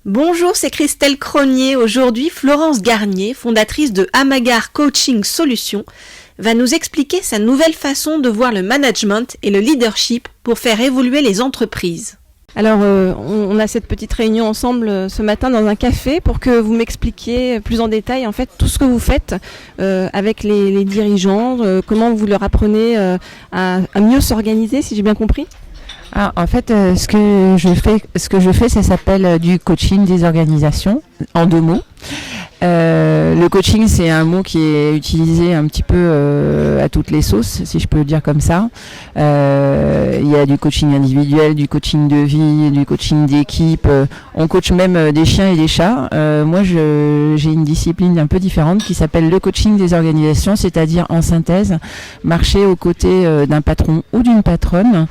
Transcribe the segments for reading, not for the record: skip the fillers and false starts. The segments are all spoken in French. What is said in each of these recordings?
Bonjour, c'est Christelle Cronier. Aujourd'hui, Florence Garnier, fondatrice de Amagar Coaching Solutions, va nous expliquer sa nouvelle façon de voir le management et le leadership pour faire évoluer les entreprises. Alors, on a cette petite réunion ensemble ce matin dans un café pour que vous m'expliquiez plus en détail en fait tout ce que vous faites avec les dirigeants, comment vous leur apprenez à mieux s'organiser, si j'ai bien compris. Ah, en fait, ce que je fais, ça s'appelle du coaching des organisations, en 2 mots. Le coaching, c'est un mot qui est utilisé un petit peu à toutes les sauces, si je peux le dire comme ça. Il y a du coaching individuel, du coaching de vie, du coaching d'équipe. On coach même des chiens et des chats. Moi, j'ai une discipline un peu différente qui s'appelle le coaching des organisations, c'est-à-dire en synthèse, marcher aux côtés d'un patron ou d'une patronne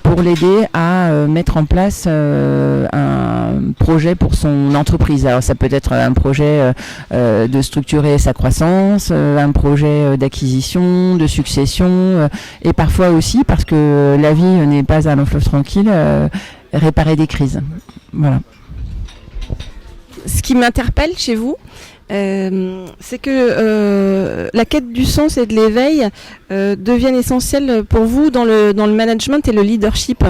pour l'aider à mettre en place un projet pour son entreprise. Alors, ça peut être un projet de structurer sa croissance, un projet d'acquisition, de succession, et parfois aussi, parce que la vie n'est pas un long fleuve tranquille, réparer des crises. Voilà. Ce qui m'interpelle chez vous, c'est que la quête du sens et de l'éveil deviennent essentielles pour vous dans le management et le leadership.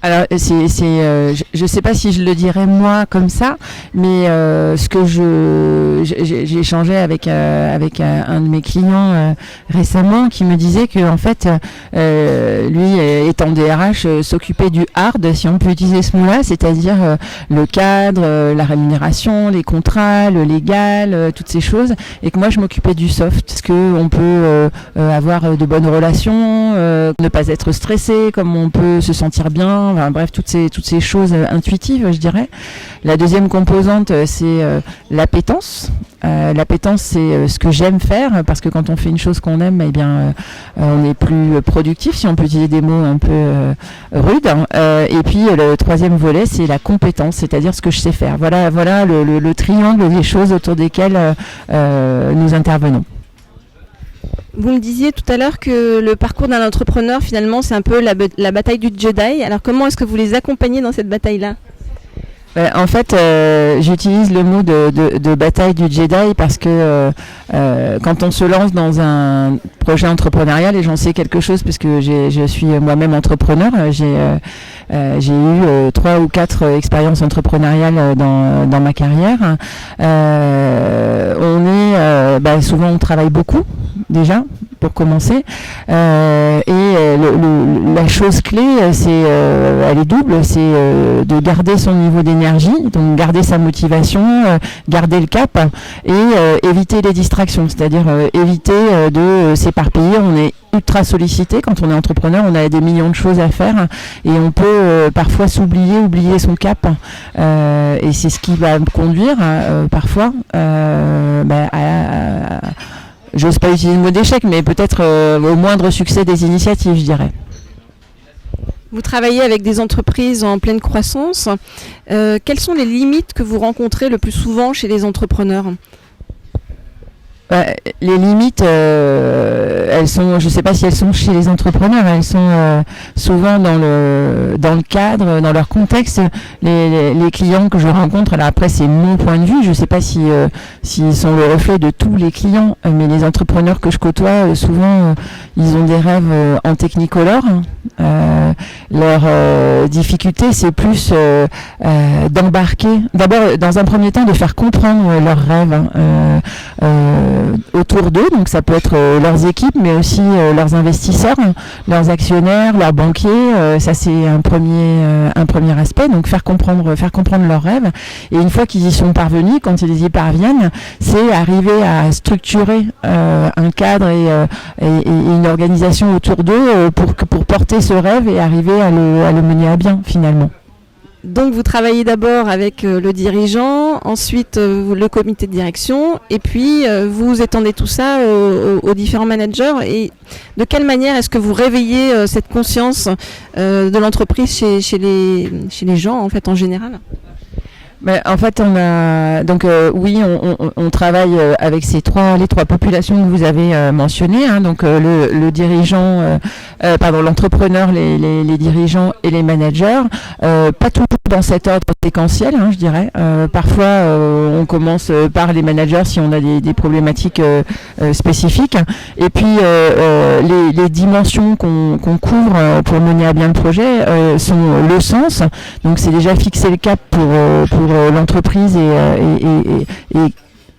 Alors je sais pas si je le dirais moi comme ça, mais ce que j'ai échangé avec un de mes clients récemment qui me disait que en fait lui étant DRH s'occupait du hard, si on peut utiliser ce mot-là, c'est-à-dire le cadre, la rémunération, les contrats, le légal, toutes ces choses, et que moi je m'occupais du soft, parce que on peut avoir de bonnes relations, ne pas être stressé, comme on peut se sentir bien. Enfin, bref, toutes ces choses intuitives, je dirais. La deuxième composante, c'est l'appétence. L'appétence, c'est ce que j'aime faire, parce que quand on fait une chose qu'on aime, eh bien, on est plus productif, si on peut utiliser des mots un peu rudes. Et puis, le troisième volet, c'est la compétence, c'est-à-dire ce que je sais faire. Voilà le triangle des choses autour desquelles nous intervenons. Vous me disiez tout à l'heure que le parcours d'un entrepreneur, finalement, c'est un peu la bataille du Jedi. Alors, comment est-ce que vous les accompagnez dans cette bataille-là ? En fait, j'utilise le mot de bataille du Jedi parce que quand on se lance dans un projet entrepreneurial, et j'en sais quelque chose puisque je suis moi-même entrepreneur, j'ai eu 3 ou 4 expériences entrepreneuriales dans ma carrière. Souvent on travaille beaucoup déjà pour commencer, et la chose clé, elle est double, c'est de garder son niveau d'énergie, donc garder sa motivation, garder le cap, et éviter les distractions, c'est-à-dire éviter de s'éparpiller. On est ultra sollicité quand on est entrepreneur, on a des millions de choses à faire, et on peut parfois oublier son cap, et c'est ce qui va me conduire parfois j'ose pas utiliser le mot d'échec, mais peut-être au moindre succès des initiatives, je dirais. Vous travaillez avec des entreprises en pleine croissance. Quelles sont les limites que vous rencontrez le plus souvent chez les entrepreneurs ? Les limites, elles sont, je ne sais pas si elles sont chez les entrepreneurs, elles sont souvent dans le cadre, dans leur contexte. Les clients que je rencontre, alors après c'est mon point de vue, je ne sais pas s'ils sont le reflet de tous les clients, mais les entrepreneurs que je côtoie, souvent ils ont des rêves en technicolor. Leur difficulté, c'est plus d'embarquer, d'abord dans un premier temps de faire comprendre leurs rêves autour d'eux, donc ça peut être leurs équipes, mais aussi leurs investisseurs, leurs actionnaires, leurs banquiers, ça c'est un premier aspect, donc faire comprendre leurs rêves, et une fois qu'ils y sont parvenus, quand ils y parviennent, c'est arriver à structurer un cadre et une organisation autour d'eux pour porter ce rêve et arriver à le mener à bien finalement. Donc vous travaillez d'abord avec le dirigeant, ensuite le comité de direction, et puis vous étendez tout ça aux différents managers. Et de quelle manière est-ce que vous réveillez cette conscience de l'entreprise chez les gens en fait en général ? En fait, on a donc oui, on travaille avec les trois populations que vous avez mentionnées, hein, donc le dirigeant, l'entrepreneur, les dirigeants et les managers. Pas toujours dans cet ordre séquentiel, hein, je dirais. Parfois, on commence par les managers si on a des problématiques spécifiques. Et puis, les dimensions qu'on couvre pour mener à bien le projet sont le sens. Donc, c'est déjà fixer le cap pour l'entreprise et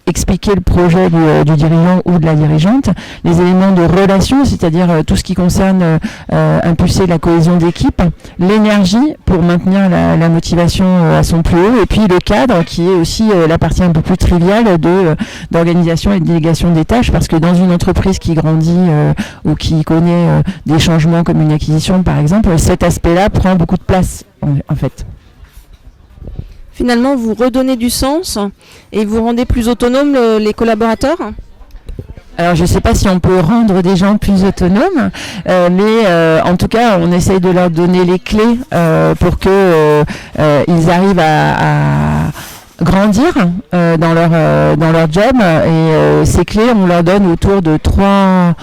expliquer le projet du dirigeant ou de la dirigeante, les éléments de relation, c'est-à-dire tout ce qui concerne impulser la cohésion d'équipe, l'énergie pour maintenir la motivation à son plus haut, et puis le cadre qui est aussi la partie un peu plus triviale d'organisation et de délégation des tâches, parce que dans une entreprise qui grandit ou qui connaît des changements comme une acquisition par exemple, cet aspect-là prend beaucoup de place en fait. Finalement, vous redonnez du sens et vous rendez plus autonomes les collaborateurs ? Alors, je ne sais pas si on peut rendre des gens plus autonomes, mais en tout cas, on essaye de leur donner les clés pour que ils arrivent à grandir dans leur job. Et ces clés, on leur donne autour de trois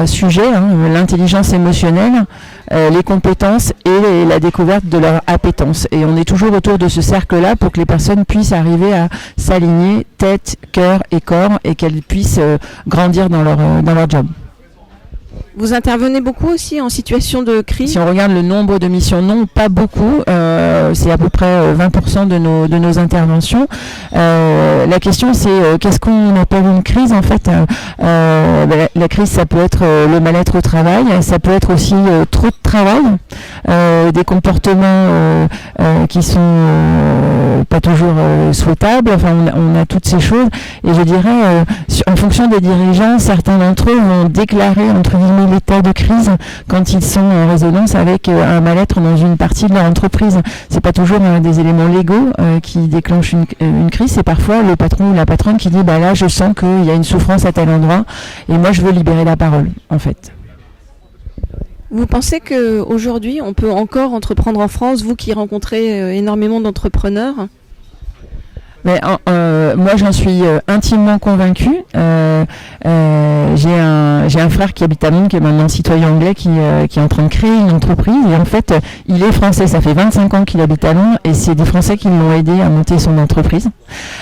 sujets, hein, l'intelligence émotionnelle, les compétences et la découverte de leur appétence. Et on est toujours autour de ce cercle-là pour que les personnes puissent arriver à s'aligner tête, cœur et corps et qu'elles puissent grandir dans leur job. Vous intervenez beaucoup aussi en situation de crise ? Si on regarde le nombre de missions, non, pas beaucoup. C'est à peu près 20% de nos interventions. La question, c'est qu'est-ce qu'on appelle une crise en fait. La crise, ça peut être le mal-être au travail, ça peut être aussi trop de travail, des comportements qui sont pas toujours souhaitables. Enfin, on a toutes ces choses. Et je dirais, en fonction des dirigeants, certains d'entre eux vont déclarer entre guillemets l'état de crise quand ils sont en résonance avec un mal-être dans une partie de leur entreprise. C'est pas toujours des éléments légaux qui déclenchent une crise, c'est parfois le patron ou la patronne qui dit là je sens qu'il y a une souffrance à tel endroit et moi je veux libérer la parole en fait. Vous pensez qu'aujourd'hui on peut encore entreprendre en France, vous qui rencontrez énormément d'entrepreneurs ? Mais moi j'en suis intimement convaincue. J'ai un frère qui habite à Londres, qui est maintenant citoyen anglais, qui est en train de créer une entreprise. Et en fait, il est français. Ça fait 25 ans qu'il habite à Londres et c'est des Français qui l'ont aidé à monter son entreprise.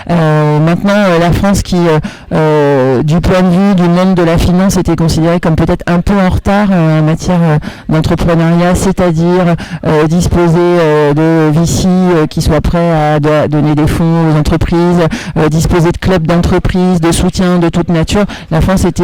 Maintenant, la France qui, du point de vue du monde de la finance, était considérée comme peut-être un peu en retard en matière d'entrepreneuriat, c'est-à-dire disposer de VC qui soient prêts à donner des fonds aux entreprises, disposer de clubs d'entreprises, de soutien de toute nature. La France était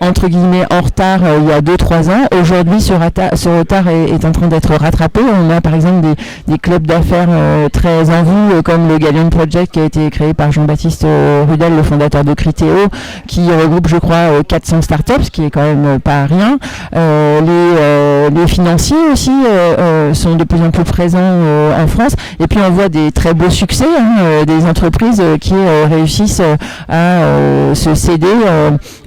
entre guillemets en retard il y a 2-3 ans. Aujourd'hui, ce retard est en train d'être rattrapé. On a par exemple des clubs d'affaires très en vue, comme le Gallion Project qui a été créé par Jean-Baptiste Rudel, le fondateur de Criteo, qui regroupe, je crois, 400 startups, ce qui est quand même pas rien. Les financiers aussi sont de plus en plus présents en France. Et puis on voit des très beaux succès, des entreprises qui réussissent à se céder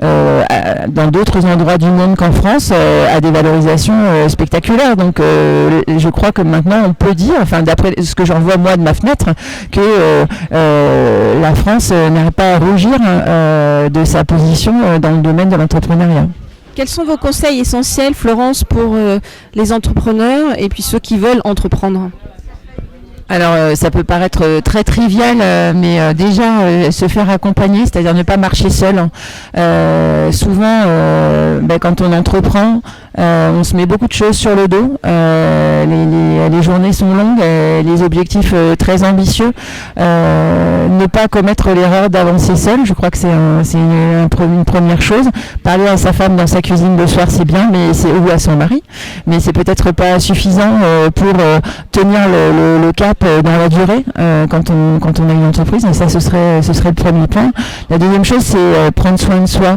dans d'autres endroits du monde qu'en France à des valorisations spectaculaires. Donc je crois que maintenant on peut dire, enfin d'après ce que j'en vois moi de ma fenêtre, que la France n'arrête pas à rougir de sa position dans le domaine de l'entrepreneuriat. Quels sont vos conseils essentiels, Florence, pour les entrepreneurs et puis ceux qui veulent entreprendre ? Alors ça peut paraître très trivial, mais déjà se faire accompagner, c'est-à-dire ne pas marcher seul. Souvent, quand on entreprend, on se met beaucoup de choses sur le dos. Les journées sont longues, les objectifs très ambitieux. Ne pas commettre l'erreur d'avancer seul, je crois que c'est une première chose. Parler à sa femme dans sa cuisine le soir, c'est bien, ou à son mari, mais c'est peut-être pas suffisant pour tenir le cap dans la durée quand on a une entreprise. Et ça, ce serait le premier point. La deuxième chose, c'est prendre soin de soi.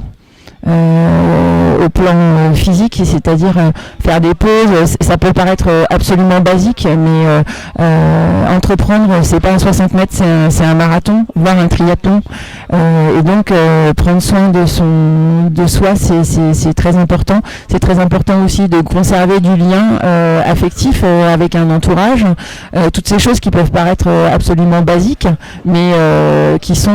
au plan physique, c'est-à-dire faire des pauses. Ça peut paraître absolument basique, mais entreprendre, c'est pas un 60 mètres, c'est un marathon, voire un triathlon. Et donc prendre soin de soi, c'est très important. C'est très important aussi de conserver du lien affectif avec un entourage. Toutes ces choses qui peuvent paraître absolument basiques, mais qui sont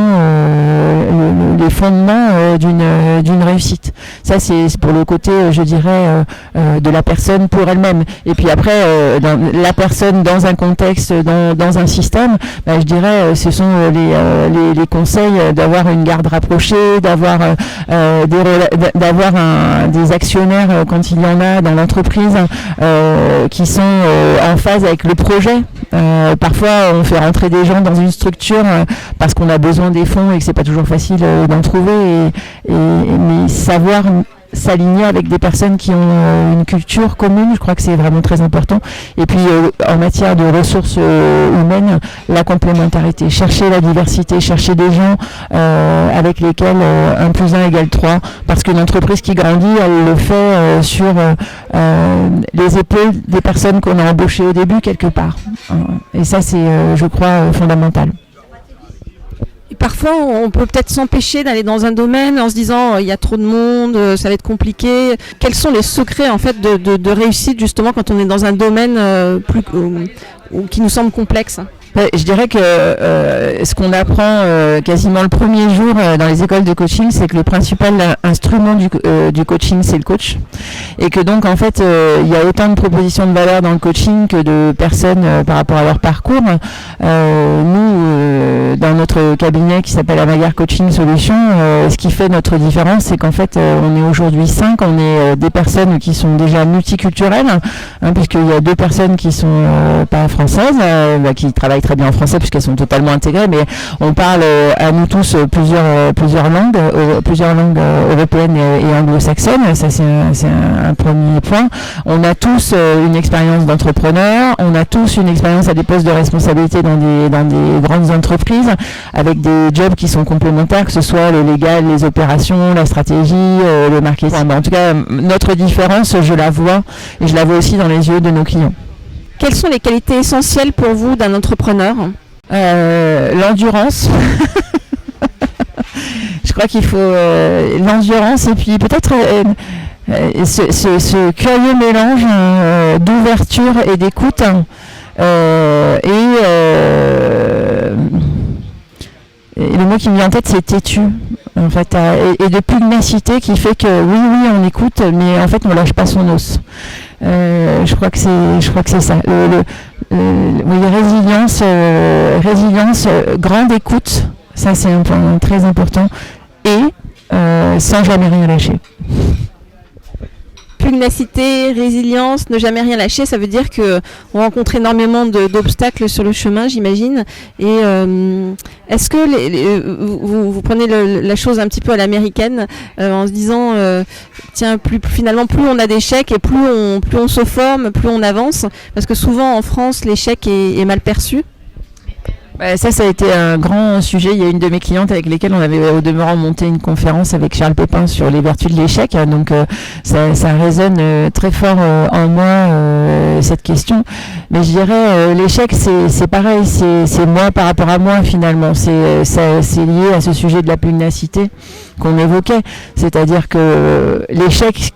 les fondements d'une réussite. Ça, c'est pour le côté, je dirais, de la personne pour elle-même. Et puis après, la personne dans un contexte, dans un système, je dirais, ce sont les conseils d'avoir une garde rapprochée, d'avoir des actionnaires quand il y en a dans l'entreprise qui sont en phase avec le projet. Parfois, on fait rentrer des gens dans une structure parce qu'on a besoin des fonds et que c'est pas toujours facile d'en trouver. Mais savoir s'aligner avec des personnes qui ont une culture commune, je crois que c'est vraiment très important. Et puis en matière de ressources humaines, la complémentarité, chercher la diversité, chercher des gens avec lesquels 1 + 1 = 3, parce qu'une entreprise qui grandit, elle le fait sur les épaules des personnes qu'on a embauchées au début quelque part. Et ça, c'est, je crois, fondamental. Parfois, on peut peut-être s'empêcher d'aller dans un domaine en se disant il y a trop de monde, ça va être compliqué. Quels sont les secrets en fait de réussite justement quand on est dans un domaine qui nous semble complexe? Je dirais que ce qu'on apprend quasiment le premier jour dans les écoles de coaching, c'est que le principal instrument du coaching, c'est le coach. Et que donc, en fait, il y a autant de propositions de valeur dans le coaching que de personnes par rapport à leur parcours. Nous, dans notre cabinet qui s'appelle Amagar Coaching Solutions, ce qui fait notre différence, c'est qu'en fait, on est aujourd'hui 5, on est des personnes qui sont déjà multiculturelles, puisqu'il y a 2 personnes qui sont pas françaises, qui travaillent très bien en français puisqu'elles sont totalement intégrées, mais on parle à nous tous plusieurs langues européennes et anglo-saxonnes. Ça, c'est un premier point. On a tous une expérience d'entrepreneur, on a tous une expérience à des postes de responsabilité dans des grandes entreprises avec des jobs qui sont complémentaires, que ce soit le légal, les opérations, la stratégie, le marketing. En tout cas, notre différence, je la vois, et je la vois aussi dans les yeux de nos clients. Quelles sont les qualités essentielles pour vous d'un entrepreneur ? L'endurance. Je crois qu'il faut l'endurance et puis peut-être ce curieux mélange d'ouverture et d'écoute et le mot qui me vient en tête, c'est têtu, en fait, et de pugnacité qui fait que oui, on écoute, mais en fait, on lâche pas son os. Je crois que c'est ça. Résilience, grande écoute, ça c'est un point très important, et sans jamais rien lâcher. Pugnacité, résilience, ne jamais rien lâcher, ça veut dire que on rencontre énormément d'obstacles sur le chemin, j'imagine. Et est-ce que vous prenez la chose un petit peu à l'américaine en se disant tiens, finalement plus on a d'échecs et plus on se forme, plus on avance, parce que souvent en France l'échec est mal perçu. Ça a été un grand sujet. Il y a une de mes clientes avec lesquelles on avait au demeurant monté une conférence avec Charles Pépin sur les vertus de l'échec. Donc ça résonne très fort en moi, cette question. Mais je dirais l'échec, c'est pareil, c'est moi par rapport à moi finalement. C'est lié à ce sujet de la pugnacité qu'on évoquait. C'est-à-dire que l'échec,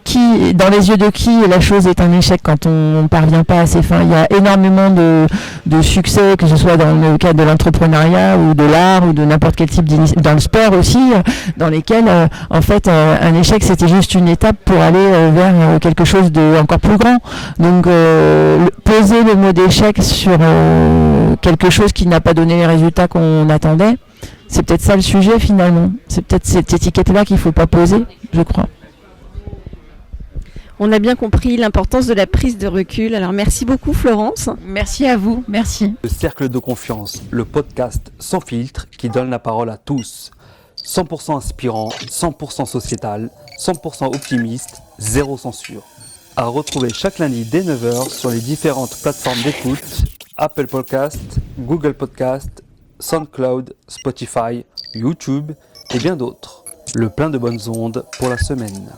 dans les yeux de qui la chose est un échec quand on ne parvient pas à ses fins. Il y a énormément de succès, que ce soit dans le cadre de l'entrepreneuriat ou de l'art ou de n'importe quel type d'initiative, dans le sport aussi, dans lesquels en fait un échec c'était juste une étape pour aller vers quelque chose de encore plus grand. Donc poser le mot d'échec sur quelque chose qui n'a pas donné les résultats qu'on attendait, c'est peut-être ça le sujet finalement. C'est peut-être cette étiquette-là qu'il ne faut pas poser, je crois. On a bien compris l'importance de la prise de recul. Alors merci beaucoup Florence. Merci à vous, merci. Le Cercle de Confiance, le podcast sans filtre qui donne la parole à tous. 100% inspirant, 100% sociétal, 100% optimiste, zéro censure. À retrouver chaque lundi dès 9h sur les différentes plateformes d'écoute, Apple Podcast, Google Podcast, SoundCloud, Spotify, YouTube et bien d'autres. le plein de bonnes ondes pour la semaine.